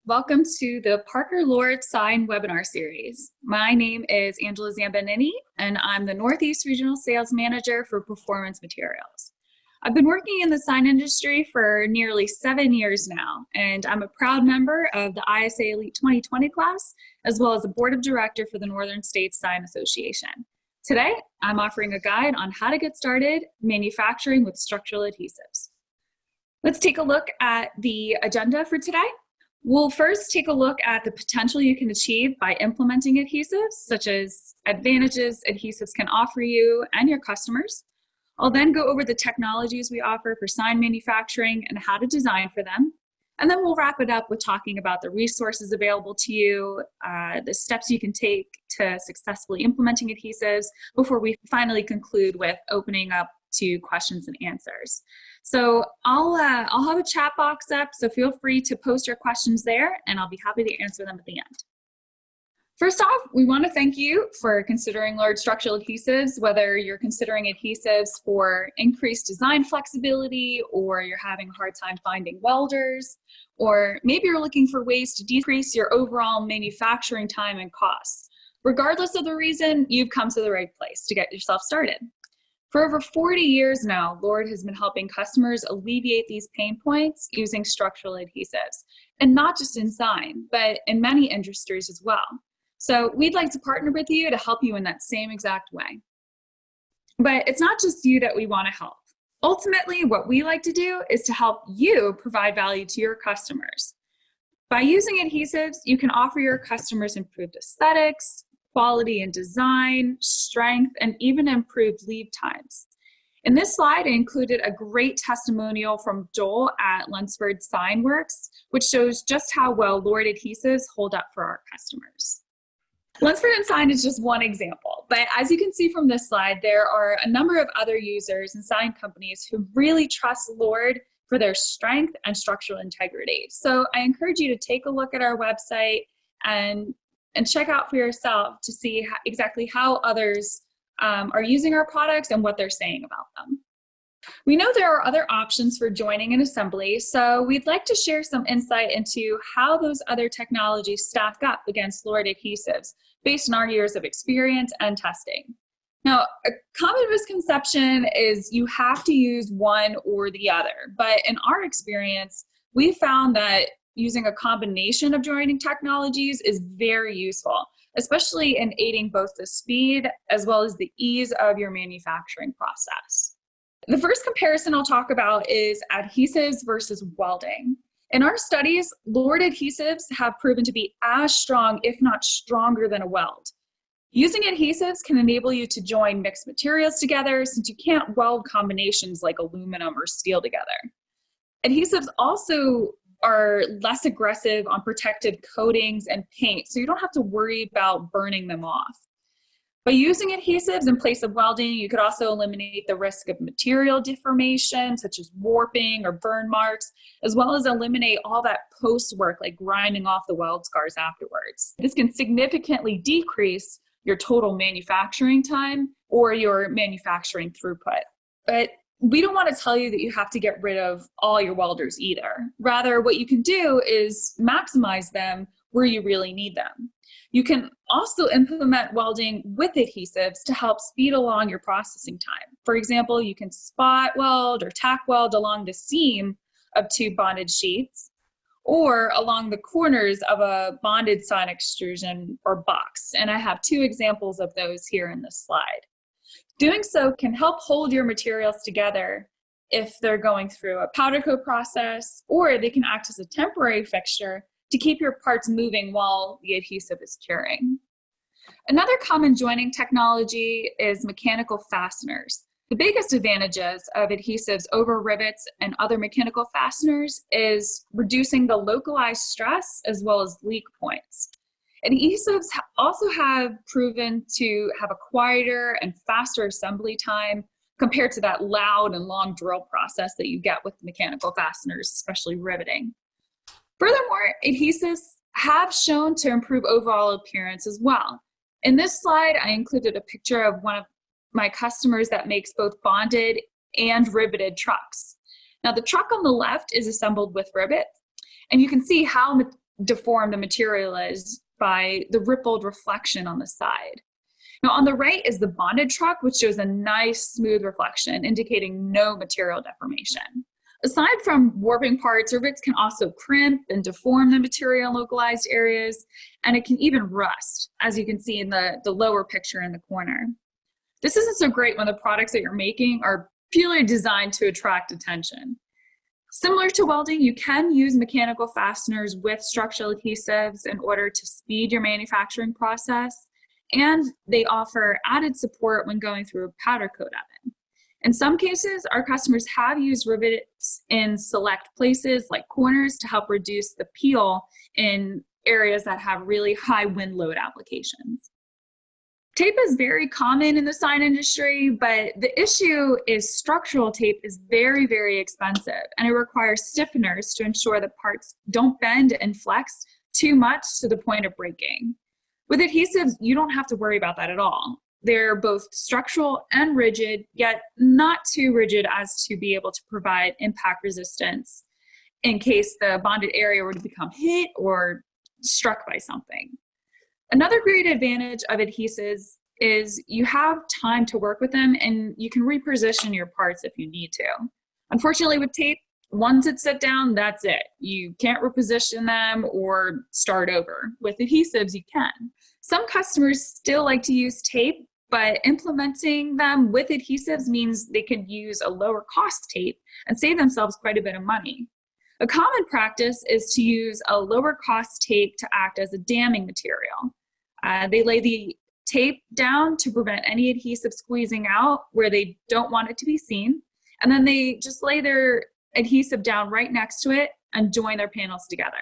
Welcome to the Parker Lord Sign webinar series. My name is Angela Zambanini, and I'm the Northeast Regional Sales Manager for Performance Materials. I've been working in the sign industry for nearly 7 years now, and I'm a proud member of the ISA Elite 2020 class, as well as the Board of Director for the Northern States Sign Association. Today, I'm offering a guide on how to get started manufacturing with structural adhesives. Let's take a look at the agenda for today. We'll first take a look at the potential you can achieve by implementing adhesives, such as advantages adhesives can offer you and your customers. I'll then go over the technologies we offer for sign manufacturing and how to design for them. And then we'll wrap it up with talking about the resources available to you, the steps you can take to successfully implementing adhesives before we finally conclude with opening up to questions and answers. So I'll have a chat box up, so feel free to post your questions there and I'll be happy to answer them at the end. First off, we want to thank you for considering Lord Structural Adhesives, whether you're considering adhesives for increased design flexibility, or you're having a hard time finding welders, or maybe you're looking for ways to decrease your overall manufacturing time and costs. Regardless of the reason, you've come to the right place to get yourself started. For over 40 years now, Lord has been helping customers alleviate these pain points using structural adhesives, and not just in sign, but in many industries as well. So we'd like to partner with you to help you in that same exact way. But it's not just you that we want to help. Ultimately, what we like to do is to help you provide value to your customers. By using adhesives, you can offer your customers improved aesthetics, quality and design, strength, and even improved lead times. In this slide, I included a great testimonial from Joel at Lunsford Sign Works, which shows just how well Lord adhesives hold up for our customers. Lunsford and Sign is just one example, but as you can see from this slide, there are a number of other users and sign companies who really trust Lord for their strength and structural integrity. So I encourage you to take a look at our website and check out for yourself to see exactly how others are using our products and what they're saying about them. We know there are other options for joining an assembly, so we'd like to share some insight into how those other technologies stack up against Lord adhesives based on our years of experience and testing. Now, a common misconception is you have to use one or the other, but in our experience, we found that using a combination of joining technologies is very useful, especially in aiding both the speed as well as the ease of your manufacturing process. The first comparison I'll talk about is adhesives versus welding. In our studies, Lord adhesives have proven to be as strong, if not stronger, than a weld. Using adhesives can enable you to join mixed materials together, since you can't weld combinations like aluminum or steel together. Adhesives also are less aggressive on protected coatings and paint, so you don't have to worry about burning them off. By using adhesives in place of welding, you could also eliminate the risk of material deformation, such as warping or burn marks, as well as eliminate all that post-work, like grinding off the weld scars afterwards. This can significantly decrease your total manufacturing time or your manufacturing throughput. But we don't want to tell you that you have to get rid of all your welders either. Rather, what you can do is maximize them where you really need them. You can also implement welding with adhesives to help speed along your processing time. For example, you can spot weld or tack weld along the seam of two bonded sheets, or along the corners of a bonded sign extrusion or box. And I have two examples of those here in this slide. Doing so can help hold your materials together if they're going through a powder coat process, or they can act as a temporary fixture to keep your parts moving while the adhesive is curing. Another common joining technology is mechanical fasteners. The biggest advantages of adhesives over rivets and other mechanical fasteners is reducing the localized stress as well as leak points. Adhesives also have proven to have a quieter and faster assembly time compared to that loud and long drill process that you get with mechanical fasteners, especially riveting. Furthermore, adhesives have shown to improve overall appearance as well. In this slide, I included a picture of one of my customers that makes both bonded and riveted trucks. Now, the truck on the left is assembled with rivets, and you can see how deformed the material is by the rippled reflection on the side. Now on the right is the bonded truck, which shows a nice smooth reflection, indicating no material deformation. Aside from warping parts, rivets can also crimp and deform the material in localized areas, and it can even rust, as you can see in the lower picture in the corner. This isn't so great when the products that you're making are purely designed to attract attention. Similar to welding, you can use mechanical fasteners with structural adhesives in order to speed your manufacturing process, and they offer added support when going through a powder coat oven. In some cases, our customers have used rivets in select places like corners to help reduce the peel in areas that have really high wind load applications. Tape is very common in the sign industry, but the issue is structural tape is very, very expensive, and it requires stiffeners to ensure that parts don't bend and flex too much to the point of breaking. With adhesives, you don't have to worry about that at all. They're both structural and rigid, yet not too rigid as to be able to provide impact resistance in case the bonded area were to become hit or struck by something. Another great advantage of adhesives is you have time to work with them and you can reposition your parts if you need to. Unfortunately with tape, once it's set down, that's it. You can't reposition them or start over. With adhesives, you can. Some customers still like to use tape, but implementing them with adhesives means they could use a lower cost tape and save themselves quite a bit of money. A common practice is to use a lower cost tape to act as a damming material. They lay the tape down to prevent any adhesive squeezing out where they don't want it to be seen, and then they just lay their adhesive down right next to it and join their panels together.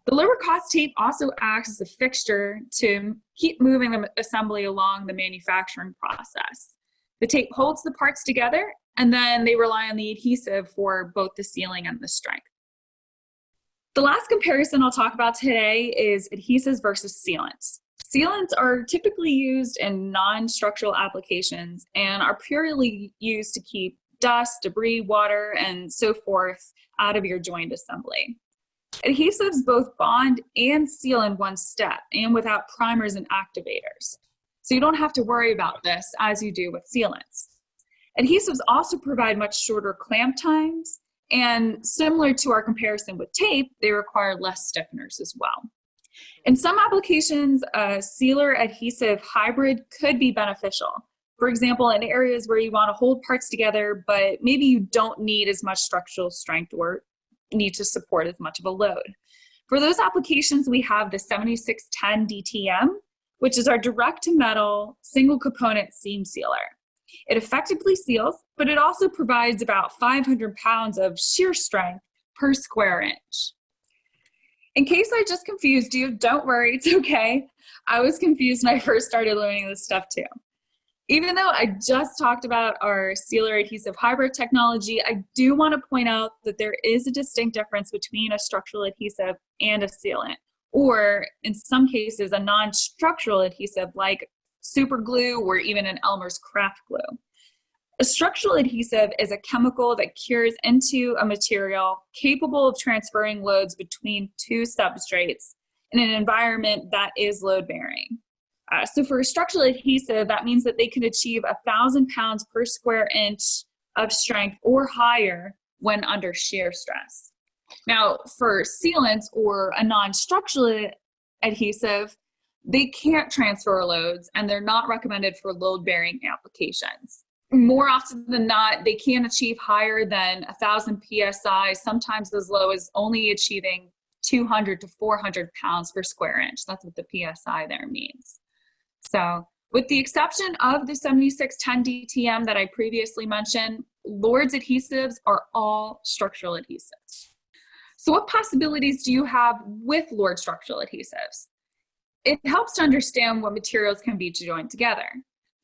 The lower cost tape also acts as a fixture to keep moving the assembly along the manufacturing process. The tape holds the parts together, and then they rely on the adhesive for both the sealing and the strength. The last comparison I'll talk about today is adhesives versus sealants. Sealants are typically used in non-structural applications and are purely used to keep dust, debris, water, and so forth out of your joint assembly. Adhesives both bond and seal in one step and without primers and activators. So you don't have to worry about this as you do with sealants. Adhesives also provide much shorter clamp times, and similar to our comparison with tape, they require less stiffeners as well. In some applications, a sealer adhesive hybrid could be beneficial. For example, in areas where you want to hold parts together, but maybe you don't need as much structural strength or need to support as much of a load. For those applications, we have the 7610 DTM, which is our direct-to-metal single component seam sealer. It effectively seals, but it also provides about 500 pounds of shear strength per square inch. In case I just confused you, don't worry, it's okay. I was confused when I first started learning this stuff too. Even though I just talked about our sealer adhesive hybrid technology, I do want to point out that there is a distinct difference between a structural adhesive and a sealant, or in some cases, a non-structural adhesive like super glue or even an Elmer's craft glue. A structural adhesive is a chemical that cures into a material capable of transferring loads between two substrates in an environment that is load-bearing. So for a structural adhesive, that means that they can achieve 1,000 pounds per square inch of strength or higher when under shear stress. Now, for sealants or a non-structural adhesive, they can't transfer loads and they're not recommended for load-bearing applications. More often than not, they can achieve higher than 1,000 psi, sometimes as low as only achieving 200 to 400 pounds per square inch. That's what the psi there means. So with the exception of the 7610 DTM that I previously mentioned, Lord's adhesives are all structural adhesives. So what possibilities do you have with Lord structural adhesives? It helps to understand what materials can be joined together.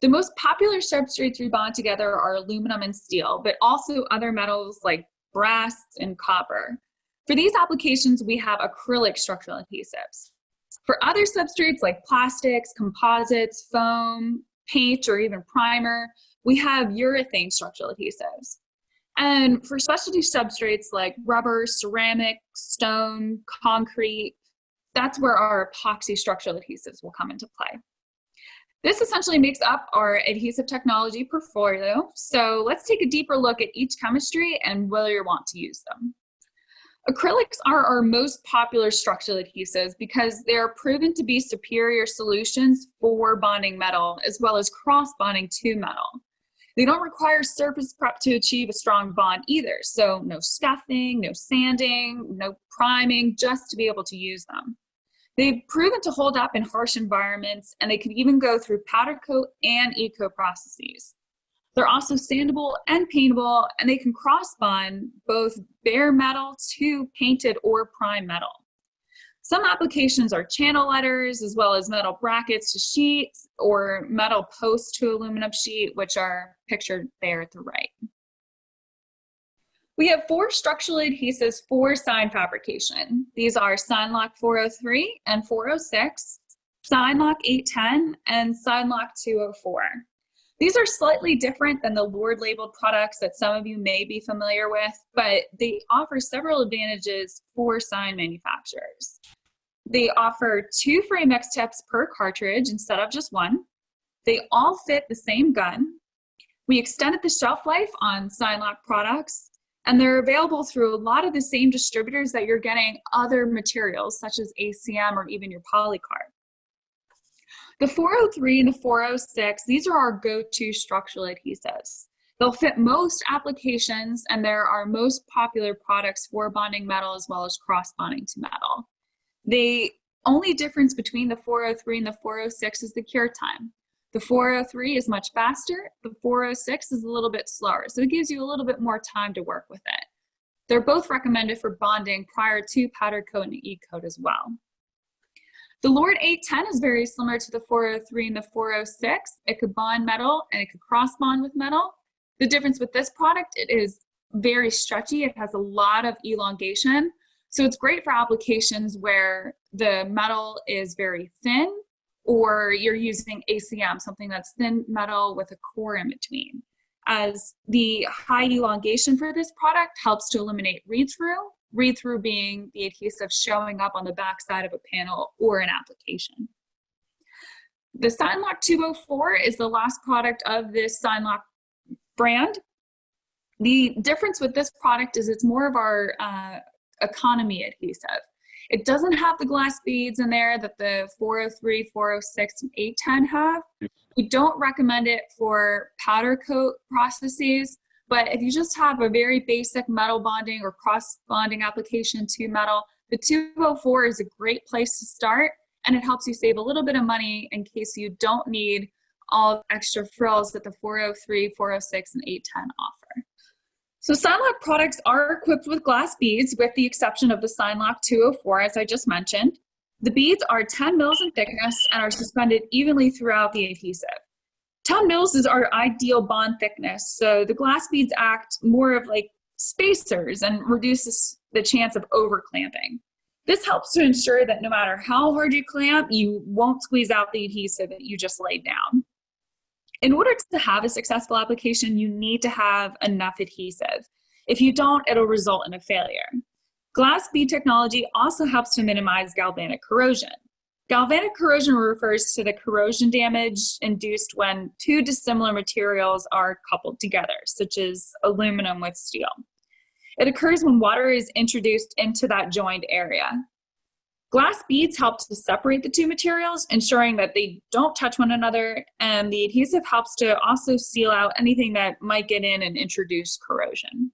The most popular substrates we bond together are aluminum and steel, but also other metals like brass and copper. For these applications, we have acrylic structural adhesives. For other substrates like plastics, composites, foam, paint, or even primer, we have urethane structural adhesives. And for specialty substrates like rubber, ceramic, stone, concrete, that's where our epoxy structural adhesives will come into play. This essentially makes up our adhesive technology portfolio. So let's take a deeper look at each chemistry and whether you want to use them. Acrylics are our most popular structural adhesives because they are proven to be superior solutions for bonding metal as well as cross-bonding to metal. They don't require surface prep to achieve a strong bond either, so no scuffing, no sanding, no priming, just to be able to use them. They've proven to hold up in harsh environments, and they can even go through powder coat and eco processes. They're also sandable and paintable, and they can cross-bond both bare metal to painted or prime metal. Some applications are channel letters, as well as metal brackets to sheets, or metal posts to aluminum sheet, which are pictured there at the right. We have 4 structural adhesives for sign fabrication. These are Signlok 403 and 406, Signlok 810, and Signlok 204. These are slightly different than the Lord labeled products that some of you may be familiar with, but they offer several advantages for sign manufacturers. They offer 2 frame X tips per cartridge instead of just 1. They all fit the same gun. We extended the shelf life on Signlok products, and they're available through a lot of the same distributors that you're getting other materials such as ACM or even your polycarb. The 403 and the 406, these are our go-to structural adhesives. They'll fit most applications, and they're our most popular products for bonding metal as well as cross-bonding to metal. The only difference between the 403 and the 406 is the cure time. The 403 is much faster, the 406 is a little bit slower, so it gives you a little bit more time to work with it. They're both recommended for bonding prior to powder coat and E-coat as well. The Lord 810 is very similar to the 403 and the 406. It could bond metal and it could cross bond with metal. The difference with this product, it is very stretchy. It has a lot of elongation. So it's great for applications where the metal is very thin, or you're using ACM, something that's thin metal with a core in between, as the high elongation for this product helps to eliminate read-through being the adhesive showing up on the back side of a panel or an application. The Signlok 204 is the last product of this Signlok brand. The difference with this product is it's more of our economy adhesive. It doesn't have the glass beads in there that the 403, 406, and 810 have. We don't recommend it for powder coat processes, but if you just have a very basic metal bonding or cross bonding application to metal, the 204 is a great place to start, and it helps you save a little bit of money in case you don't need all the extra frills that the 403, 406, and 810 offer. So Signlok products are equipped with glass beads with the exception of the Signlok 204, as I just mentioned. The beads are 10 mils in thickness and are suspended evenly throughout the adhesive. 10 mils is our ideal bond thickness, so the glass beads act more of like spacers and reduces the chance of over clamping. This helps to ensure that no matter how hard you clamp, you won't squeeze out the adhesive that you just laid down. In order to have a successful application, you need to have enough adhesive. If you don't, it'll result in a failure. Glass bead technology also helps to minimize galvanic corrosion. Galvanic corrosion refers to the corrosion damage induced when 2 dissimilar materials are coupled together, such as aluminum with steel. It occurs when water is introduced into that joined area. Glass beads help to separate the 2 materials, ensuring that they don't touch one another, and the adhesive helps to also seal out anything that might get in and introduce corrosion.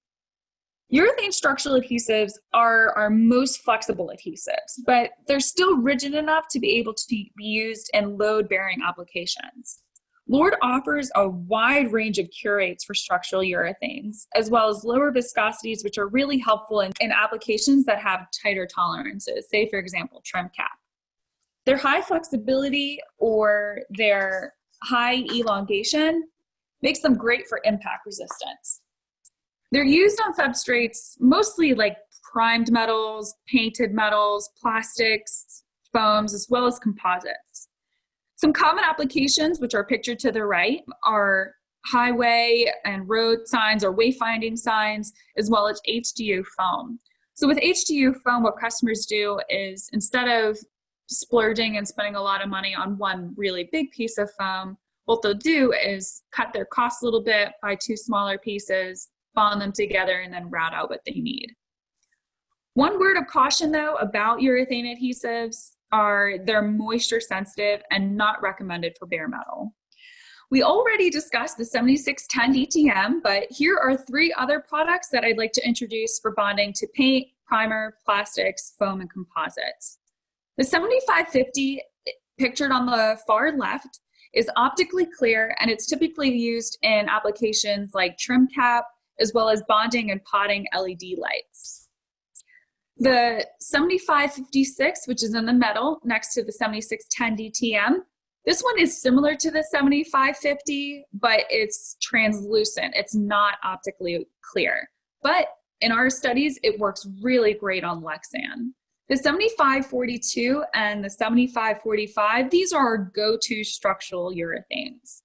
Urethane structural adhesives are our most flexible adhesives, but they're still rigid enough to be able to be used in load-bearing applications. Lord offers a wide range of curates for structural urethanes, as well as lower viscosities, which are really helpful in applications that have tighter tolerances, say, for example, trim cap. Their high flexibility or their high elongation makes them great for impact resistance. They're used on substrates, mostly like primed metals, painted metals, plastics, foams, as well as composites. Some common applications, which are pictured to the right, are highway and road signs or wayfinding signs, as well as HDU foam. So with HDU foam, what customers do is instead of splurging and spending a lot of money on one really big piece of foam, what they'll do is cut their costs a little bit, buy two smaller pieces, bond them together, and then route out what they need. One word of caution though about urethane adhesives are they're moisture sensitive and not recommended for bare metal. We already discussed the 7610 DTM, but here are three other products that I'd like to introduce for bonding to paint, primer, plastics, foam, and composites. The 7550, pictured on the far left, is optically clear, and it's typically used in applications like trim cap, as well as bonding and potting LED lights. The 7556, which is in the middle next to the 7610 DTM, this one is similar to the 7550, but it's translucent. It's not optically clear. But in our studies, it works really great on Lexan. The 7542 and the 7545, these are our go-to structural urethanes.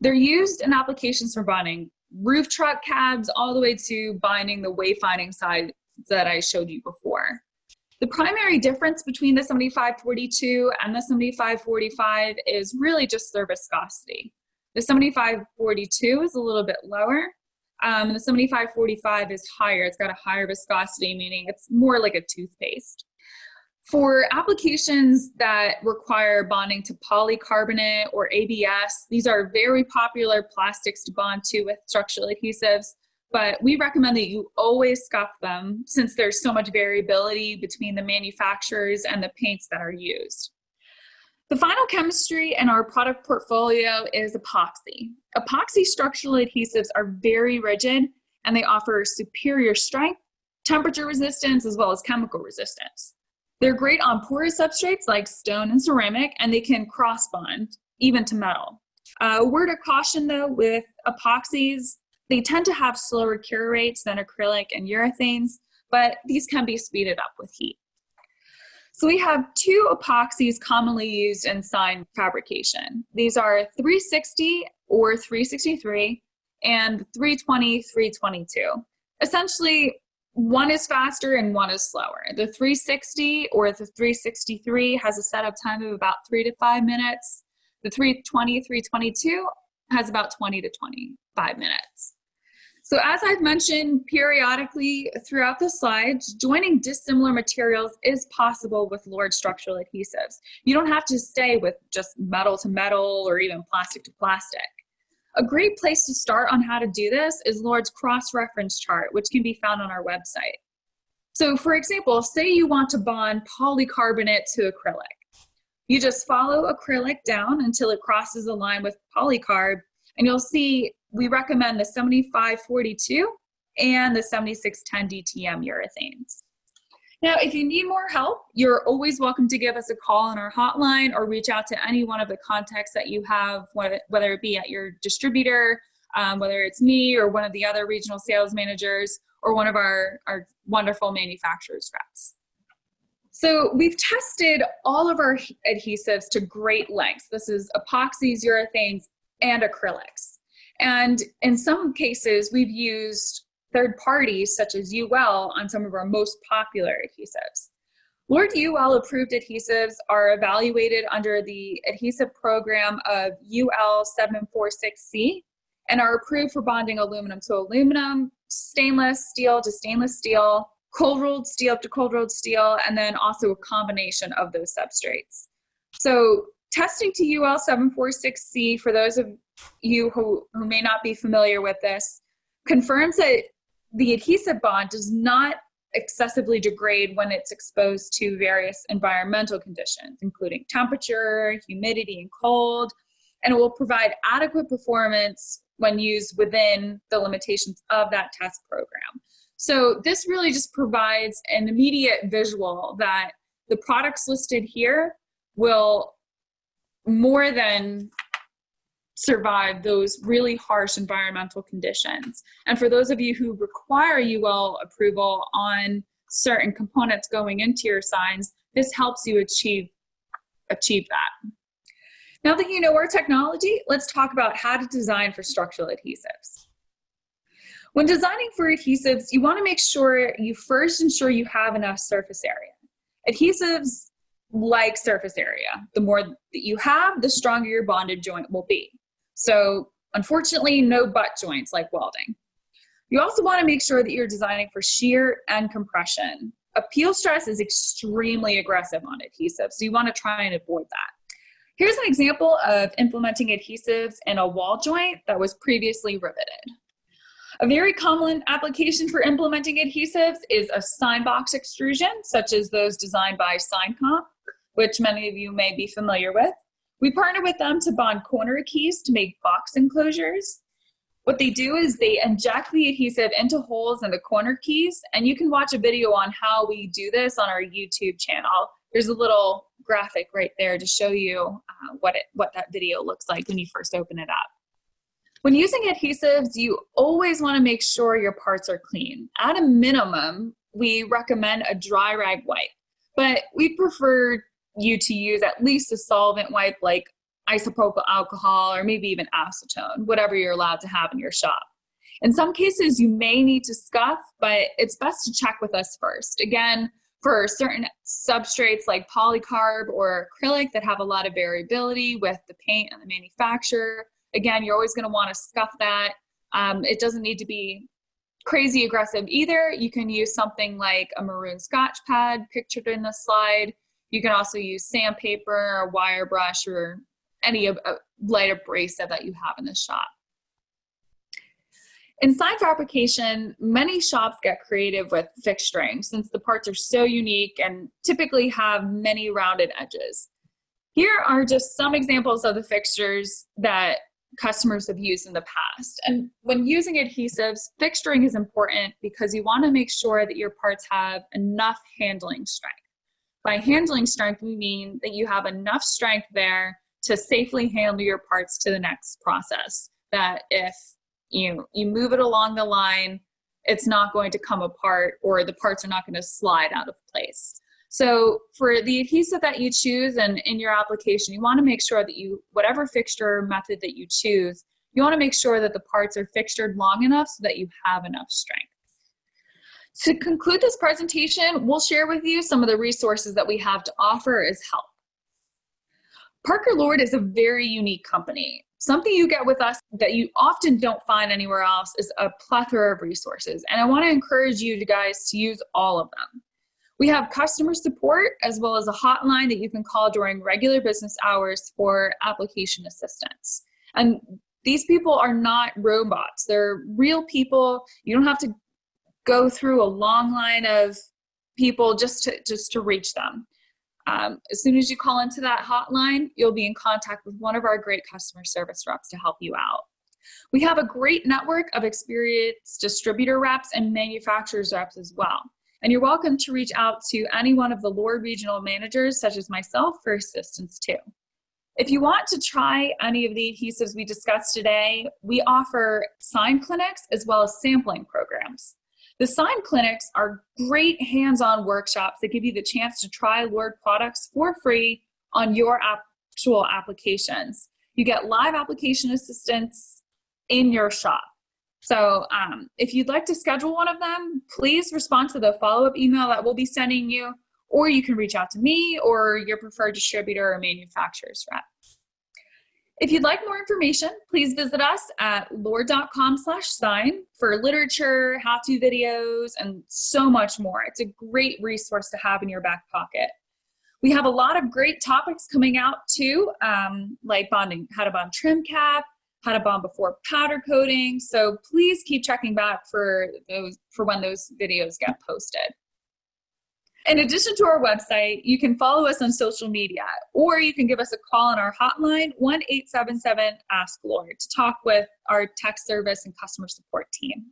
They're used in applications for bonding roof truck cabs all the way to binding the wayfinding side that I showed you before. The primary difference between the 7542 and the 7545 is really just their viscosity. The 7542 is a little bit lower, and the 7545 is higher. It's got a higher viscosity, meaning it's more like a toothpaste. For applications that require bonding to polycarbonate or ABS, these are very popular plastics to bond to with structural adhesives, but we recommend that you always scuff them since there's so much variability between the manufacturers and the paints that are used. The final chemistry in our product portfolio is epoxy. Epoxy structural adhesives are very rigid and they offer superior strength, temperature resistance, as well as chemical resistance. They're great on porous substrates like stone and ceramic, and they can cross bond even to metal. A word of caution though with epoxies, they tend to have slower cure rates than acrylic and urethanes, but these can be speeded up with heat. So we have two epoxies commonly used in sign fabrication. These are 360 or 363 and 320, 322. Essentially, one is faster and one is slower. The 360 or the 363 has a setup time of about 3 to 5 minutes. The 320, 322 has about 20 to 25 minutes. So as I've mentioned periodically throughout the slides, joining dissimilar materials is possible with LORD structural adhesives. You don't have to stay with just metal to metal or even plastic to plastic. A great place to start on how to do this is LORD's cross-reference chart, which can be found on our website. So for example, say you want to bond polycarbonate to acrylic. You just follow acrylic down until it crosses a line with polycarb, and you'll see we recommend the 7542 and the 7610 DTM urethanes. Now, if you need more help, you're always welcome to give us a call on our hotline or reach out to any one of the contacts that you have, whether it be at your distributor, whether it's me or one of the other regional sales managers or one of our wonderful manufacturers reps. So we've tested all of our adhesives to great lengths. This is epoxies, urethanes, and acrylics. And in some cases, we've used third parties such as UL on some of our most popular adhesives. LORD UL approved adhesives are evaluated under the adhesive program of UL 746C and are approved for bonding aluminum to aluminum, stainless steel to stainless steel, cold rolled steel to cold rolled steel, and then also a combination of those substrates. So testing to UL 746C, for those of you who may not be familiar with this, confirms that the adhesive bond does not excessively degrade when it's exposed to various environmental conditions, including temperature, humidity, and cold, and it will provide adequate performance when used within the limitations of that test program. So this really just provides an immediate visual that the products listed here will more than survive those really harsh environmental conditions. And for those of you who require UL approval on certain components going into your signs, this helps you achieve that. Now that you know our technology, let's talk about how to design for structural adhesives. When designing for adhesives, you want to make sure you first ensure you have enough surface area. Adhesives like surface area. The more that you have, the stronger your bonded joint will be. So unfortunately, no butt joints like welding. You also want to make sure that you're designing for shear and compression. A peel stress is extremely aggressive on adhesives, so you want to try and avoid that. Here's an example of implementing adhesives in a wall joint that was previously riveted. A very common application for implementing adhesives is a sign box extrusion, such as those designed by Signlok, which many of you may be familiar with. We partner with them to bond corner keys to make box enclosures. What they do is they inject the adhesive into holes in the corner keys, and you can watch a video on how we do this on our YouTube channel. There's a little graphic right there to show you what that video looks like when you first open it up. When using adhesives, you always want to make sure your parts are clean. At a minimum, we recommend a dry rag wipe, but we prefer you to use at least a solvent wipe like isopropyl alcohol or maybe even acetone, whatever you're allowed to have in your shop. In some cases, you may need to scuff, but it's best to check with us first. Again, for certain substrates like polycarb or acrylic that have a lot of variability with the paint and the manufacturer, again, you're always going to want to scuff that. It doesn't need to be crazy aggressive either. You can use something like a maroon Scotch pad pictured in the slide. You can also use sandpaper or wire brush or any light abrasive that you have in the shop. In sign fabrication, many shops get creative with fixturing since the parts are so unique and typically have many rounded edges. Here are just some examples of the fixtures that customers have used in the past. And when using adhesives, fixturing is important because you want to make sure that your parts have enough handling strength. By handling strength, we mean that you have enough strength there to safely handle your parts to the next process. That if you move it along the line, it's not going to come apart or the parts are not going to slide out of place. So for the adhesive that you choose and in your application, you want to make sure that whatever fixture method that you choose, you want to make sure that the parts are fixtured long enough so that you have enough strength. To conclude this presentation, we'll share with you some of the resources that we have to offer as help. Parker Lord is a very unique company. Something you get with us that you often don't find anywhere else is a plethora of resources, and I want to encourage you guys to use all of them. We have customer support as well as a hotline that you can call during regular business hours for application assistance. And these people are not robots. They're real people. You don't have to go through a long line of people just to reach them. As soon as you call into that hotline, you'll be in contact with one of our great customer service reps to help you out. We have a great network of experienced distributor reps and manufacturers reps as well. And you're welcome to reach out to any one of the Lord regional managers, such as myself, for assistance too. If you want to try any of the adhesives we discussed today, we offer sign clinics as well as sampling programs. The sign clinics are great hands-on workshops that give you the chance to try Lord products for free on your actual applications. You get live application assistance in your shop. So if you'd like to schedule one of them, please respond to the follow-up email that we'll be sending you, or you can reach out to me or your preferred distributor or manufacturer's rep. If you'd like more information, please visit us at lord.com/sign for literature, how-to videos, and so much more. It's a great resource to have in your back pocket. We have a lot of great topics coming out too, like bonding, how to bond trim cap, how to bond before powder coating. So please keep checking back for when those videos get posted. In addition to our website, you can follow us on social media, or you can give us a call on our hotline, 1-877-ASK-LORD, to talk with our tech service and customer support team.